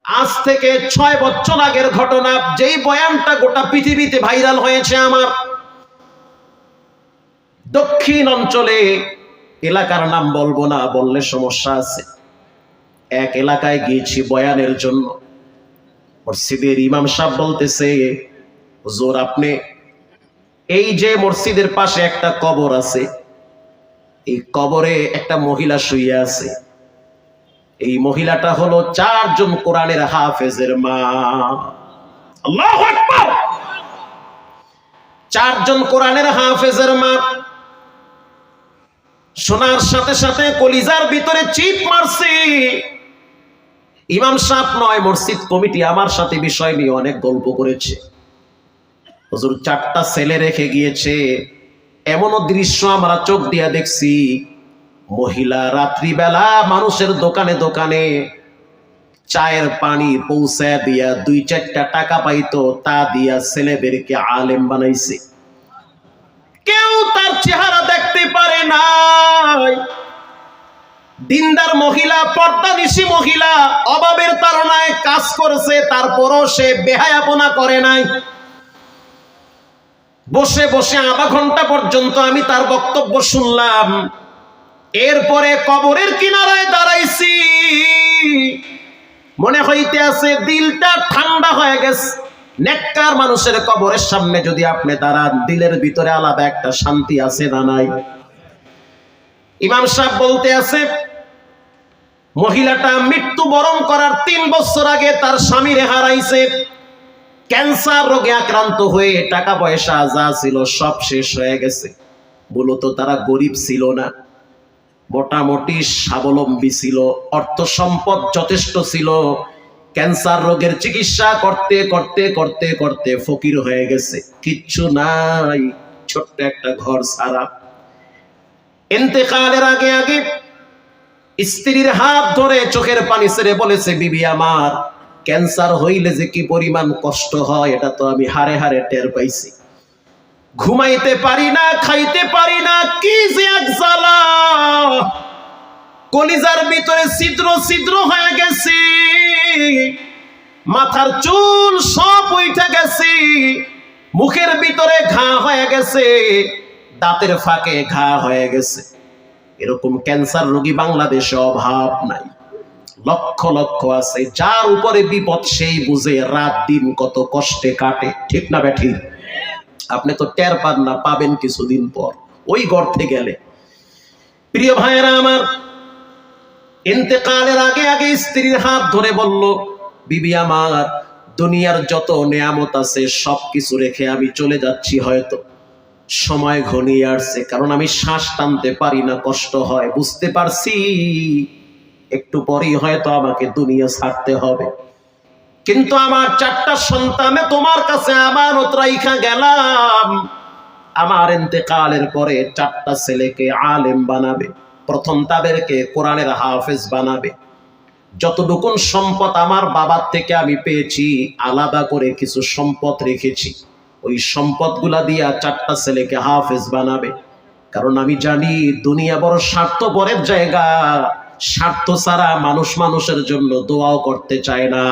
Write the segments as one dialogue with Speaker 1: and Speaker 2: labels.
Speaker 1: আজ থেকে 6 বছর আগের ঘটনা, যেই বয়ানটা গোটা পৃথিবীতে ভাইরাল হয়েছে। আমার দক্ষিণ অঞ্চলে, এলাকার নাম বলবো না, বললে সমস্যা আছে, এক এলাকায় গিয়েছি বয়ানের জন্য। মসজিদের ইমাম সাহেব বলতেছে, হুজুর আপনি এই যে মসজিদের পাশে একটা কবর আছে, এই কবরে একটা মহিলা শুয়ে আছে। এই মহিলাটা হলো 4 জন কোরআনের হাফেজের মা। আল্লাহু আকবার! 4 জন কোরআনের হাফেজের মা। শোনার সাথে সাথে কলিজার ভিতরে চিপ মারছে। ইমাম সাহেব নয়, মসজিদ কমিটি আমার সাথে বিষয় নিয়ে অনেক গল্প করেছে। হুজুর 4টা ছেলে রেখে গিয়েছে। এমনও দৃশ্য আমরা চোখ দিয়ে দেখছি, মহিলা রাত্রিবেলা মানুষের দোকানে দোকানে চায়ের পানি পৌঁছায় দিয়া 2-4টা টাকা পাইতো, তা দিয়া ছেলেদেরকে আলেম বানাইছে। কেউ তার চেহারা দেখতে পারে নাই। দিনদার মহিলা, পর্দানিশী মহিলা, অভাবের তাড়নায় কাজ করেছে, তারপরও সে বেহায়াপনা করে নাই। বসে বসে আধা ঘন্টা পর্যন্ত আমি তার বক্তব্য শুনলাম। এরপরে কবরের কিনারায় দাঁড়াইছি, মনে হইতে আছে দিলটা ঠান্ডা হয়ে গেছে। নেককার মানুষের কবরের সামনে যদি আপনি দাঁড়ান, দিলের ভিতরে আলাদা একটা শান্তি আছে না নাই? ইমাম সাহেব বলতে আছে, মহিলাটা মৃত্যুবরণ করার 3 বছর আগে তার স্বামীরে হারাইছে। ক্যান্সার রোগে আক্রান্ত হয়ে টাকা পয়সা যা ছিল সব শেষ হয়ে গেছে। মূলত তারা গরিব ছিল না, মোটামুটি স্বাবলম্বী ছিল, অর্থ সম্পদ যথেষ্ট ছিল। ক্যান্সার রোগের চিকিৎসা করতে করতে করতে করতে ফকির হয়ে গেছে, কিচ্ছু নাই, ছোট্ট একটা ঘর ছাড়া। ইন্তেকালের আগে আগে স্ত্রীর হাত ধরে চোখের পানি ছেড়ে বলেছে, বিবি আমার, ক্যান্সার হইলে যে কি পরিমাণ কষ্ট হয় এটা তো আমি হারে হারে টের পাইছি। ঘুমাইতে পারি না, খাইতে পারি না, কি যে এক জ্বালা। কলিজার ভিতরে ছিদ্র ছিদ্র হয়ে গেছে, মাথার চুল সব উঠে গেছে, মুখের ভিতরে ঘা হয়ে গেছে, দাঁতের ফাঁকে ঘা হয়ে গেছে। এরকম ক্যান্সার রোগী বাংলাদেশে অভাব নাই, লক্ষ লক্ষ আছে। যার উপরে বিপদ সেই বুঝে রাত দিন কত কষ্টে কাটে, ঠিক না ব্যাঠি? আপনি তো টের পান না, পাবেন কিছুদিন পর ওই গর্তে গেলে। প্রিয় ভাইয়েরা আমার, ইন্তেকালের আগে আগে স্ত্রীর হাত ধরে বলল, বিবি আমার, দুনিয়ার যত নেয়ামত আছে সবকিছু রেখে আমি চলে যাচ্ছি, হয়তো সময় ঘনিয়ে আসছে, কারণ আমি শ্বাস টানতে পারি না, কষ্ট হয়, বুঝতে পারছি একটু পরেই হয়তো আমাকে দুনিয়া ছাড়তে হবে। কিন্তু আমার 4টা সন্তানে তোমার কাছে আমানত রাইখা গেলাম। আমার ইন্তেকালের পরে 4টা ছেলেকে আলেম বানাবে, প্রথম তাদেরকে কোরআনের হাফেজ বানাবে। যতটুকুন সম্পদ আমার বাবার থেকে আমি পেয়েছি, আলাদা করে কিছু সম্পদ রেখেছি, ওই সম্পদগুলা দিয়া 4টা ছেলেকে হাফেজ বানাবে। কারণ আমি জানি দুনিয়া বড় স্বার্থপরের জায়গা, স্বার্থ ছাড়া মানুষ মানুষের জন্য দোয়াও করতে চায় না।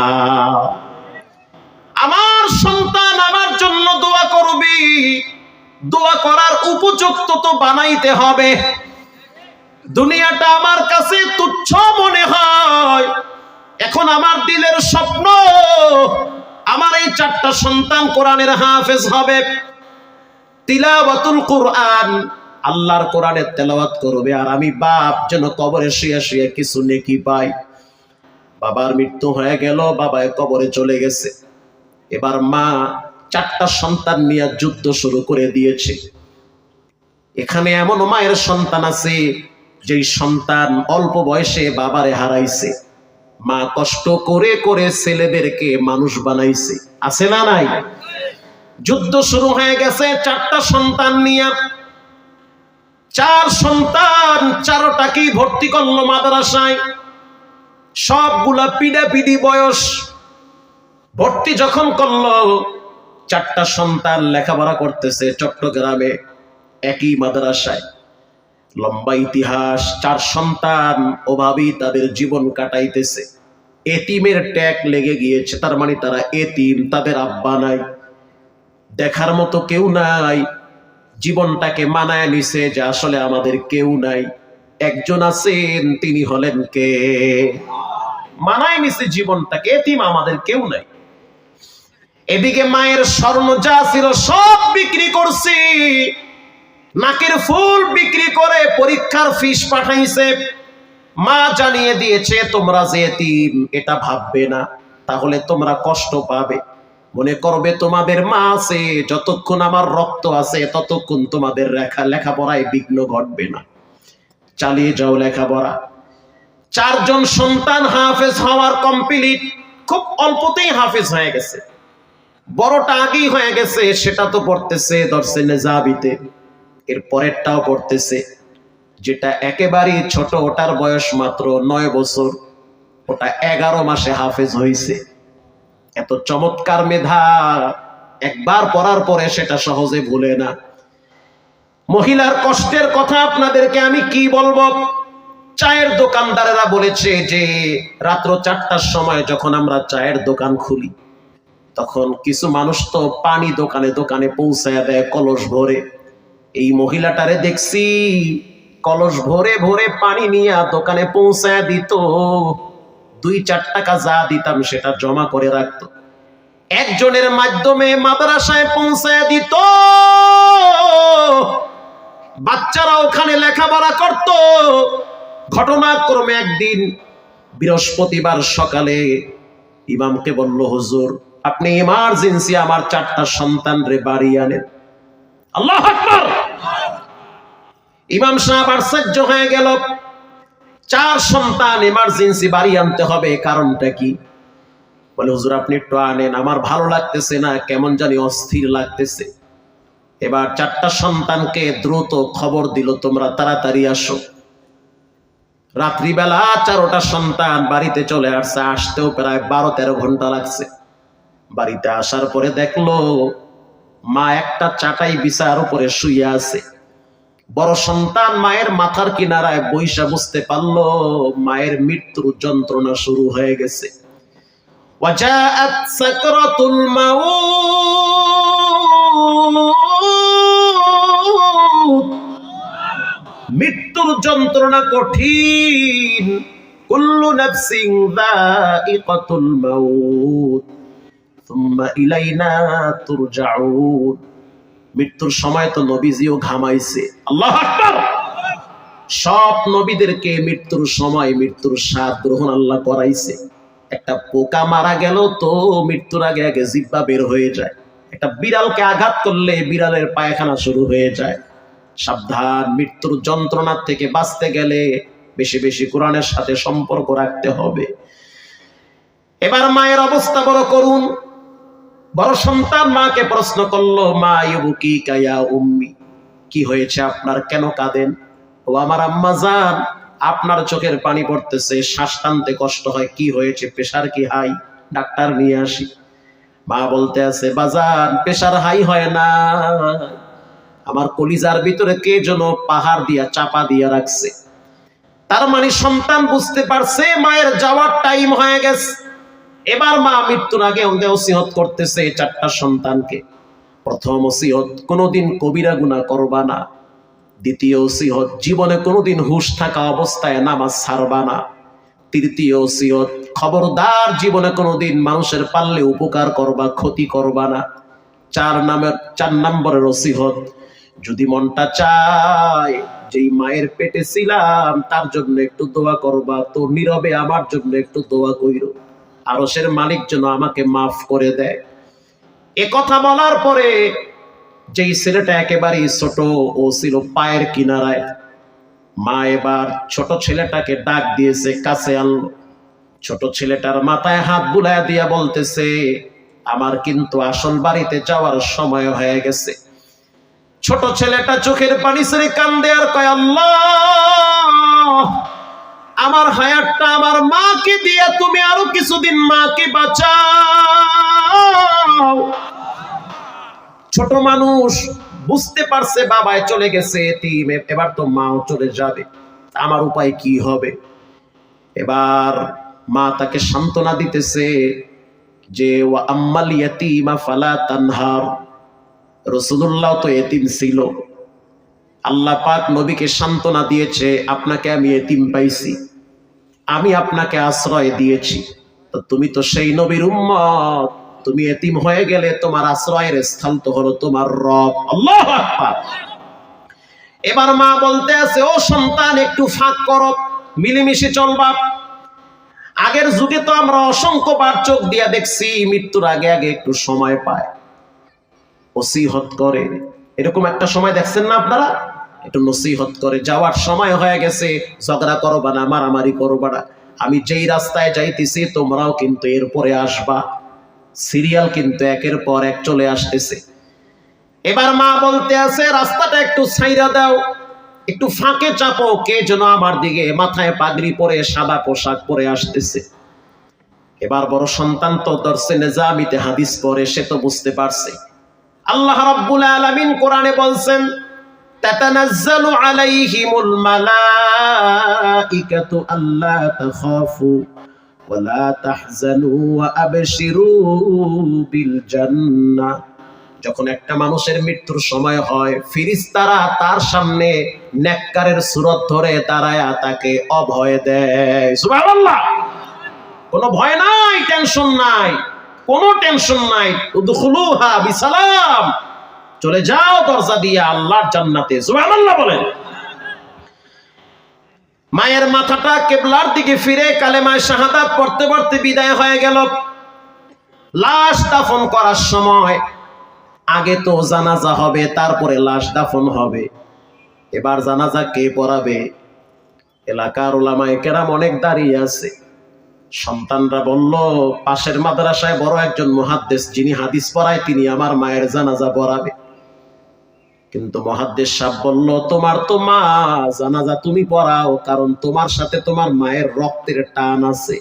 Speaker 1: আমার সন্তান আমার জন্য দোয়া করবি, দোয়া করার উপযুক্ত তো বানাইতে হবে। দুনিয়াটা আমার কাছে তুচ্ছ মনে হয়, এখন আমার দিলের স্বপ্ন আমার এই 4টা সন্তান কোরআনের হাফেজ হবে। তিলাওয়াতুল কোরআন, আল্লাহর কোরআনের তেলাওয়াত করবে, আর আমি বাপ যেন কবরে শুয়ে শুয়ে কিছু নেকি পাই। বাবার মৃত্যু হয়ে গেল, বাবায় কবরে চলে গেছে। এবার মা 4টা সন্তান নিয়ে যুদ্ধ শুরু করে দিয়েছে। এখানে এমন মায়ের সন্তান আছে যেই সন্তান অল্প বয়সে বাবারে হারাইছে, মা কষ্ট করে করে ছেলেদেরকে মানুষ বানাইছে, আছে না নাই? যুদ্ধ শুরু হয়ে গেছে 4টা সন্তান নিয়ে। 4 সন্তান 4টাকেই ভর্তি করলো মাদ্রাসায়, সবগুলা পিডাপিডি বয়স। ভর্তি যখন করলো, 4টা সন্তান লেখাপড়া করতেছে চট্টগ্রামে একই মাদ্রাসায়। লম্বা ইতিহাস, 4 সন্তান ওভাবেই তাদের জীবন কাটাইতেছে। এতিমের ট্যাগ লেগে গিয়েছে, তার মানে তারা এতিম, তাদের আব্বা নাই, দেখার মতো কেউ নাই। জীবনটাকে মানায় নিছে যে আসলে আমাদের কেউ নাই, একজন আছেন, তিনি হলেন কে? মানায় নিছে জীবনটাকে, এতিম আমাদের কেউ নাই। এদিকে মায়ের স্বর্ণ যা ছিল সব বিক্রি করছি, নাকের ফুল বিক্রি করে পরীক্ষার ফিস পাঠাইছে। মা জানিয়ে দিয়েছে তোমরা যে এতিম এটা ভাববে না, তাহলে তোমরা কষ্ট পাবে, মনে করবে তোমাদের মা আছে, যতক্ষণ আমার রক্ত আছে ততক্ষণ তোমাদের লেখাপড়ায় বিঘ্ন ঘটবে না, চালিয়ে যাও লেখাপড়া। 4 জন সন্তান হাফেজ হওয়ার কমপ্লিট, খুব অল্পতেই হাফেজ হয়ে গেছে। বড়টা আগেই হয়ে গেছে, সেটা তো পড়তেছে দরসে নেজাবিতে, এর পরেরটাও পড়তেছে। যেটা একেবারেই ছোট ওটার বয়স মাত্র 9 বছর, ওটা 11 মাসে হাফেজ হয়েছে। এত চমৎকার মেধা, একবার পড়ার পরে সেটা সহজে ভুলে না। মহিলার কষ্টের কথা আপনাদেরকে আমি কি বলবো। চায়ের দোকানদারেরা বলেছে যে রাত্র 4টার সময় যখন আমরা চায়ের দোকান খুলি, তখন কিছু মানুষ তো পানি দোকানে দোকানে পৌঁছায় দেয় কলস ভরে। এই মহিলাটারে দেখছি কলস ভরে ভরে পানি নিয়ে দোকানে পৌঁছায় দিত। 2-4 টাকা যা দিতাম সেটা জমা করে রাখতো, একজনের মাধ্যমে মাদ্রাসায় পৌঁছায় দিত। বাচ্চারা ওখানে লেখাপড়া করত। ঘটনাক্রমে একদিন বৃহস্পতিবার সকালে ইমামকে বলল, হুজুর আপনি ইমার্জেন্সি আমার 4টা সন্তান রে বাড়ি আনেন। আল্লাহু আকবার। ইমাম সাহেব আশ্চর্য হয়ে গেল, 4 সন্তান ইমার্জেন্সি বাড়ি আনতে হবে, কারণটা কি? বলে হুজুর আপনি একটু আনেন, আমার ভালো লাগতেছে না, কেমন জানি অস্থির লাগতেছে। এবার 4টা সন্তানকে দ্রুত খবর দিল, তোমরা তাড়াতাড়ি আসো। রাত্রিবেলা 4টা সন্তান বাড়িতে চলে আসছে, আসতেও প্রায় 12-13 ঘন্টা লাগছে। বাড়িতে আসার পরে দেখলো মা একটা চাটাই বিছার উপরে শুয়ে আছে। বড় সন্তান মায়ের মাথার কিনারায় বইসা বুঝতে পারলো মায়ের মৃত্যুর যন্ত্রণা শুরু হয়ে গেছে। ওয়াজাআত সাকরাতুল মাউত, মৃত্যুর যন্ত্রণা কঠিন। কুল্লু নাফসিন যায়িকাতুল মাউত সুম্মা ইলাইনা তুরজাউন। মৃত্যুর সময় তো নবীজিও ঘামাইছে। আল্লাহু আকবার। সব নবীদেরকে মৃত্যুর সময় মৃত্যুর স্বাদ গ্রহণ আল্লাহ করাইছে। একটা পোকা মারা গেল তো মৃত্যুর আগে আগে জিহ্বা বের হয়ে যায়। একটা বিড়ালকে আঘাত করলে বিড়ালের পায়খানা শুরু হয়ে যায়। সাবধান, মৃত্যুর যন্ত্রণার থেকে বাঁচতে গেলে বেশি বেশি কোরআনের সাথে সম্পর্ক রাখতে হবে। এবার মায়ের অবস্থা বড় করুন। বড় সন্তান মাকে প্রশ্ন করলো, মা ইউবুকি কায়া উম্মি, কি হয়েছে আপনার, কেন কাঁদেন? ও আমার আম্মা জান, আপনার চোখের পানি পড়তেছে, শ্বাস টানতে কষ্ট হয়, কি হয়েছে, প্রেসার কি হাই? ডাক্তার নিয়ে আসি। মা বলতে আছে, বাজান প্রেসার হাই হয় না, আমার কলিজার ভিতরে কে যেন পাহাড় দিয়া চাপা দিয়া রাখছে। তার মানে সন্তান বুঝতে পারছে মায়ের যাওয়ার টাইম হয়ে গেছে। এবার মা মৃত্যুর আগে অঙ্গে ওসিয়ত করতেছে 4টা সন্তানকে। প্রথম ওসিয়ত, কোনোদিন কবিরা গুনাহ করবা না। দ্বিতীয় ওসিয়ত, জীবনে কোনোদিন হুঁশ থাকা অবস্থায় নামাজ ছাড়বা না। তৃতীয় ওসিয়ত, খবরদার জীবনে কোনোদিন মানুষের পারলে উপকার করবা, ক্ষতি করবা না। 4 নম্বরের ওসিয়ত, যদি মনটা চায় যেই মায়ের পেটে ছিলাম তার জন্য একটু দোয়া করবা, তো নীরবে আমার জন্য একটু দোয়া কইরো, আরশের মালিক যেন আমাকে মাফ করে দেয়। এ কথা বলার পরে যেই ছেলেটা একেবারেই ছোট, ও ছিল পায়ের কিনারায়, মা এবার ছোট ছেলেটাকে ডাক দিয়েছে, কাছে আনলো। ছোট ছেলেটার মাথায় হাত বুলায় দিয়া বলতেছে, আমার কিন্তু আসল বাড়িতে যাওয়ার সময় হয়ে গেছে। ছোট ছেলেটা চোখের পানি ছেড়ে কান্দে আর কয়, আল্লাহ আমার হায়াতটা আমার মাকে দিয়া তুমি আরো কিছুদিন মাকে বাঁচাও। ছোট মানুষ বুঝতে পারছে বাবাই চলে গেছে, এতিম, এবার তো মাও চলে যাবে, আমার উপায় কি হবে? এবার মা তাকে সান্ত্বনা দিতেছে যে ওয়া আম্মাল ইয়াতীমা ফালা তানহার। রাসূলুল্লাহ তো এতিম ছিল, আল্লাহ পাক নবীকে সান্ত্বনা দিয়েছে, আপনাকে আমি এতিম পাইছি, আমি আপনাকে আশ্রয় দিয়েছি, তো তুমি তো সেই নবীর উম্মত, তুমি এতিম হয়ে গেলে তোমার আশ্রয়ের স্থান তো হলো তোমার রব। আল্লাহু আকবার। এবার মা বলতে আছে, ও সন্তান একটু ফাঁক করো, মিলেমিশে চলবা। আগের যুগে তো আমরা অসংখ্যবার চোখ দিয়া দেখছি মৃত্যুর আগে আগে একটু সময় পায়, নসিহত করে। এরকম একটা সময় দেখছেন না আপনারা? একটু নসিহত করে, যাওয়ার সময় হয়ে গেছে, ঝগড়া করবা না, মারামারি করবা না, আমি যেই রাস্তায় যাইতেছি তোমরাও কিন্তু এরপরে আসবা। সিরিয়াল কিন্তু একের পর এক চলে আসতেছে। এবার মা বলতে আছে, রাস্তাটা একটু ছাইরা দাও, একটু ফাঁকে চাপো, কে যেন আমার দিকে মাথায় পাগড়ি পরে সাদা পোশাক পরে আসতেছে। এবার বড় সন্তান তো দর্শে নিজামিতে হাদিস পড়ে, সে তো বুঝতে পারছে। আল্লাহ রাব্বুল আলামিন কোরআনে বলছেন, তাতানাজ্জালু আলাইহিমুল মালাইকাতু আল্লা তাখাফু ওয়া লা তাহজানু ওয়া আবশিরু বিল জান্নাহ। যখন একটা মানুষের মৃত্যুর সময় হয়, ফেরেশতারা তার সামনে নেককারের সূরত ধরে দাঁড়ায় তাকে অভয় দেয়। সুবহানাল্লাহ। কোনো ভয় নাই, টেনশন নাই, কোনো টেনশন নাই। উদখুলুহা বিসালাম, চলে যাও দরজা দিয়ে আল্লাহর জান্নাতে। সুবহানাল্লাহ বলেন। মায়ের মাথাটা কিবলার দিকে ফিরে কালেমায়ে শাহাদাত পড়তে পড়তে বিদায় হয়ে গেল। লাশ দাফন করার সময় আগে তো জানাজা হবে, তারপরে লাশ দাফন হবে। এবার জানাজা কে পড়াবে? এলাকার উলামায়ে কেরাম অনেক দাঁড়িয়ে আছে। সন্তানরা বলল, পাশের মাদ্রাসায় বড় একজন মুহাদ্দিস যিনি হাদিস পড়ায় তিনি আমার মায়ের জানাজা পড়াবে। কিন্তু মুহাদ্দিস সাহেব বলল, তোমার তো মা, জানাজা তুমি পড়াও, কারণ তোমার সাথে তোমার মায়ের রক্তের টান আছে।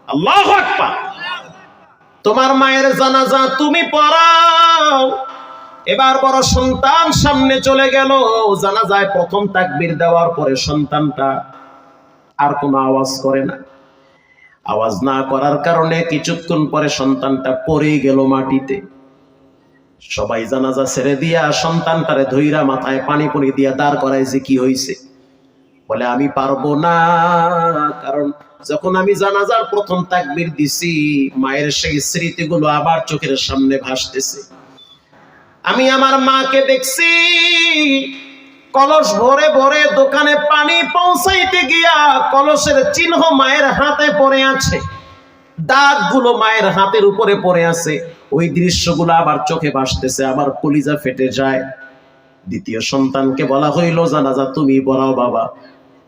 Speaker 1: আল্লাহু আকবার। তোমার মায়ের জানাজা তুমি পড়াও। এবার বড় সন্তান সামনে চলে গেল। জানাজায় প্রথম তাকবীর দেওয়ার পরে সন্তানটা আর কোনো আওয়াজ করে না। আওয়াজ না করার কারণে কিছুক্ষণ পরে সন্তানটা পড়ে গেল মাটিতে। সবাই জানাজা ছেড়ে দিয়া সন্তানটারে ধইরা মাথায় পানি পুনি দিয়া দাঁড় করাইছে। কি হইছে? বলে, আমি পারবো না, কারণ যখন আমি জানাজার প্রথম তাকবীর দিছি মায়ের সেই স্মৃতিগুলো আবার চোখের সামনে ভাসতেছে। আমি আমার মাকে দেখছি কলস ভরে ভরে দোকানে পানি পৌঁছাইতে গিয়া কলসের চিহ্ন মায়ের হাতে পড়ে আছে, দাগগুলো মায়ের হাতের উপরে পড়ে আছে। ওই দৃশ্যগুলো আবার চোখে ভাসতেছে, আমার কলিজা ফেটে যায়। দ্বিতীয় সন্তানকে বলা হইল, জানাজা তুমি পড়াও বাবা।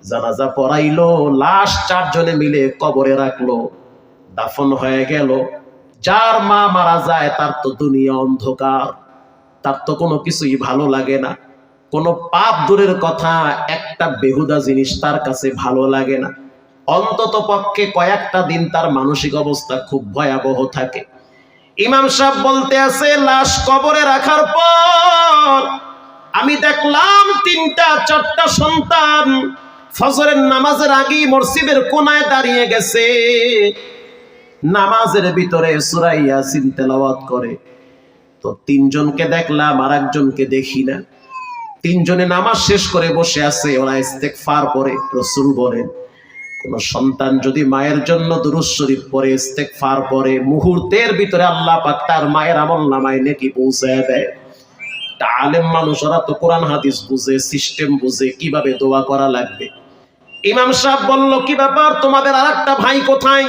Speaker 1: জানাজা পড়াইলো, লাশ চারজনে মিলে কবরে রাখলো, দাফন হয়ে গেল। যার মা মারা যায় তার তো দুনিয়া অন্ধকার, তার তো কোনো কিছুই ভালো লাগে না। কোনো পাপ দূরের কথা, একটা বেহুদা জিনিস তার কাছে ভালো লাগে না। অন্তত পক্ষে কয়েকটা দিন তার মানসিক অবস্থা খুব ভয়াবহ থাকে। ইমাম সাহেব বলতে আছে, লাশ কবরে রাখার পর আমি দেখলাম 3টা-4টা সন্তান ফজরের নামাজের আগেই মসজিদের কোনায় দাঁড়িয়ে গেছে, নামাজের ভিতরে সূরা ইয়াসিন তেলাওয়াত করে। তো 3জনকে দেখলাম, আর একজনকে দেখি না। 3জনে নামাজ শেষ করে বসে আছে, ওরা ইস্তেগফার পড়ে। রাসূল বলেন, কোন সন্তান যদি মায়ের জন্য দুরূদ শরীফ পড়ে, ইস্তেগফার পড়ে, মুহূর্তের ভিতরে আল্লাহ পাক তার মায়ের আমলনামায় নেকি পৌঁছায় দেয়। আলেম মানুষ, ওরা তো কোরআন হাদিস বুঝে, সিস্টেম বুঝে, কিভাবে দোয়া করা লাগবে। ইমাম সাহেব বলল, কি ব্যাপার, তোমাদের আরেকটা ভাই কোথায়?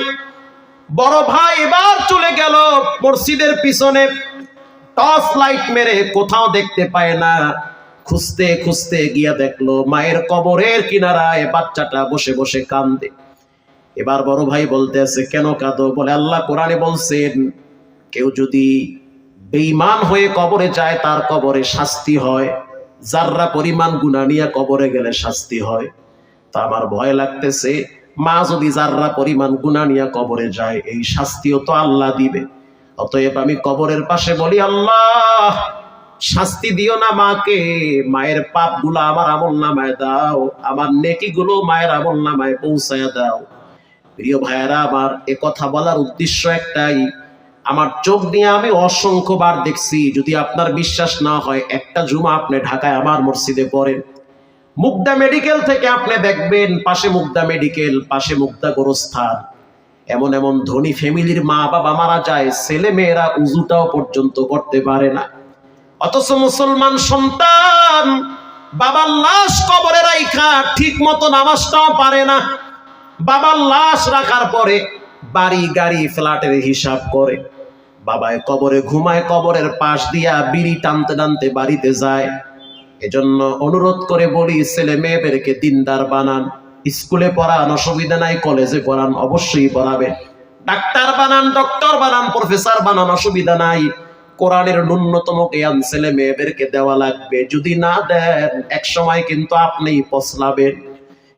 Speaker 1: বড় ভাই এবার চলে গেল মসজিদের পিছনে, টর্চ লাইট মেরে কোথাও দেখতে পায় না। খুঁজতে খুঁজতে গিয়া দেখলো মায়ের কবরের কিনারায় বাচ্চাটা বসে বসে কান্দে। এবার বড় ভাই বলতে আছে, কেন কাঁদো? বলে, আল্লাহ কোরআনে বলছেন, কেউ যদি বেঈমান হয়ে কবরে যায় তার কবরে শাস্তি হয়, যাররা পরিমাণ গুনাহ নিয়ে কবরে গেলে শাস্তি হয়। তা আমার ভয় লাগতেছে, মা যদি যাররা পরিমাণ গুনাহ নিয়ে কবরে যায়, এই শাস্তিও তো আল্লাহ দিবে। অতএব আমি কবরের পাশে বলি, আল্লাহ শাস্তি দিও না মাকে, মায়ের পাপগুলো আমার আমলনামায় দাও, আমার নেকিগুলো মায়ের আমলনামায় পৌঁছায়া দাও। প্রিয় ভাইয়েরা আমার, এ কথা বলার উদ্দেশ্য একটাই, আমার চোখ দিয়ে আমি অসংখ্যবার দেখছি। যদি আপনার বিশ্বাস না হয়, একটা জুমা আপনি ঢাকায় আমার মসজিদে পড়েন, মুগদা মেডিকেল থেকে আপনি দেখবেন, পাশে মুগদা মেডিকেল, পাশে মুগদা গোরস্থান, এমন এমন ধনী ফ্যামিলির মা বাবা মারা যায়, ছেলে মেয়েরা উজুটাও পর্যন্ত করতে পারে না। অথচ মুসলমান সন্তান বাবার লাশ কবরে রাখা ঠিক মতো নামাজটাও পারে না। বাবার লাশ রাখার পরে বাড়ি গাড়ি ফ্ল্যাটের হিসাব করে, বাবায় কবরে ঘুমায়, কবরের পাশ দিয়া বিড়ি টানতে টানতে বাড়িতে যায়। এজন্য অনুরোধ করে বলি, ছেলে মেয়েদেরকে দিনদার বানান। স্কুলে পড়ান, অসুবিধা নাই, কলেজে পড়ান, অবশ্যই পড়াবেন। ডাক্তার বানান, ডক্টর বানান, প্রফেসর বানান, অসুবিধা নাই। কোরআনের ন্যূনতম জ্ঞান ছেলে মেয়েদেরকে দেওয়া লাগবে। যদি না দেন, এক সময় কিন্তু আপনিই পছলাবেন।